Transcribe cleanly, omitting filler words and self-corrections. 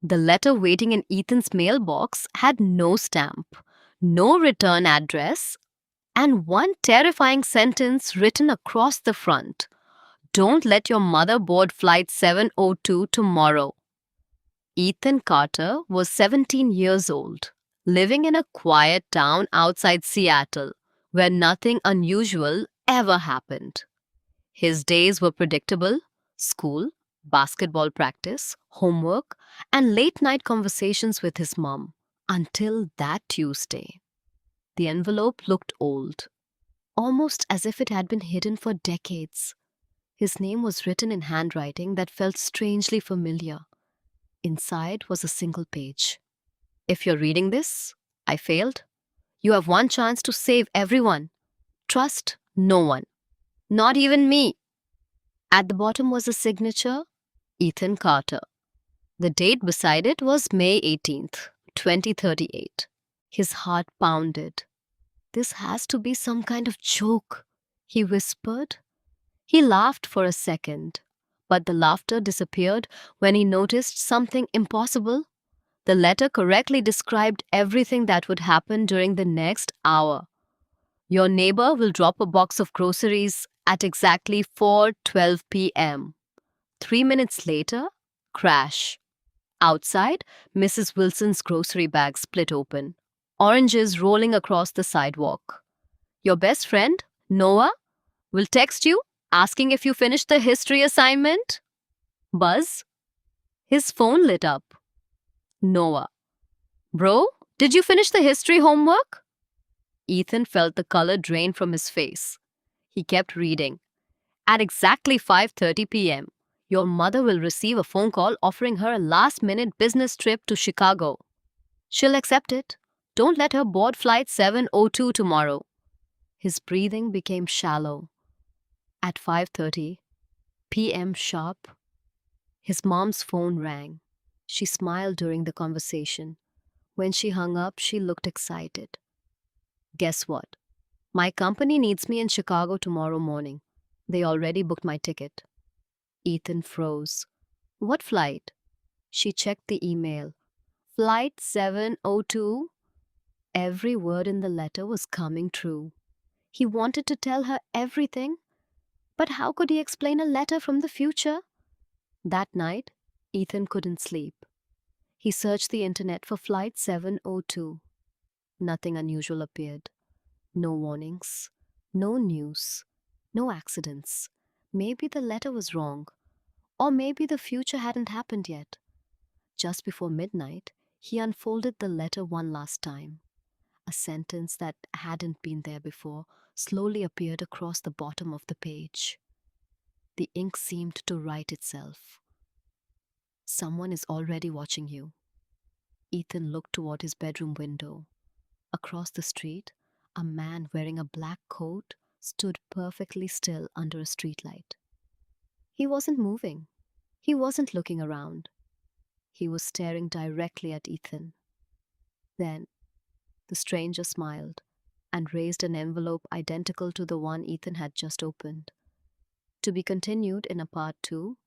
The letter waiting in Ethan's mailbox had no stamp, no return address, and one terrifying sentence written across the front: "Don't let your mother board flight 702 tomorrow." Ethan Carter was 17 years old, living in a quiet town outside Seattle, where nothing unusual ever happened. His days were predictable: school, basketball practice, homework, and late night conversations with his mom. Until that Tuesday. The envelope looked old, almost as if it had been hidden for decades. His name was written in handwriting that felt strangely familiar. Inside was a single page. "If you're reading this, I failed. You have one chance to save everyone. Trust no one, not even me." At the bottom was a signature: Ethan Carter. The date beside it was May 18th, 2038. His heart pounded. "This has to be some kind of joke," he whispered. He laughed for a second, but the laughter disappeared when he noticed something impossible. The letter correctly described everything that would happen during the next hour. "Your neighbor will drop a box of groceries at exactly 4:12 p.m. 3 minutes later, crash. Outside, Mrs. Wilson's grocery bag split open, oranges rolling across the sidewalk. Your best friend, Noah, will text you asking if you finished the history assignment." Buzz. His phone lit up. Noah. "Bro, did you finish the history homework?" Ethan felt the color drain from his face. He kept reading. "At exactly 5:30 p.m., your mother will receive a phone call offering her a last-minute business trip to Chicago. She'll accept it. Don't let her board flight 702 tomorrow." His breathing became shallow. At 5:30 p.m. sharp, his mom's phone rang. She smiled during the conversation. When she hung up, she looked excited. "Guess what? My company needs me in Chicago tomorrow morning. They already booked my ticket." Ethan froze. "What flight?" She checked the email. "Flight 702." Every word in the letter was coming true. He wanted to tell her everything, but how could he explain a letter from the future? That night, Ethan couldn't sleep. He searched the internet for Flight 702. Nothing unusual appeared. No warnings, no news, no accidents. Maybe the letter was wrong, or maybe the future hadn't happened yet. Just before midnight, he unfolded the letter one last time. A sentence that hadn't been there before slowly appeared across the bottom of the page. The ink seemed to write itself. "Someone is already watching you." Ethan looked toward his bedroom window. Across the street, a man wearing a black coat stood perfectly still under a streetlight. He wasn't moving. He wasn't looking around. He was staring directly at Ethan. Then, the stranger smiled and raised an envelope identical to the one Ethan had just opened. To be continued in a part 2.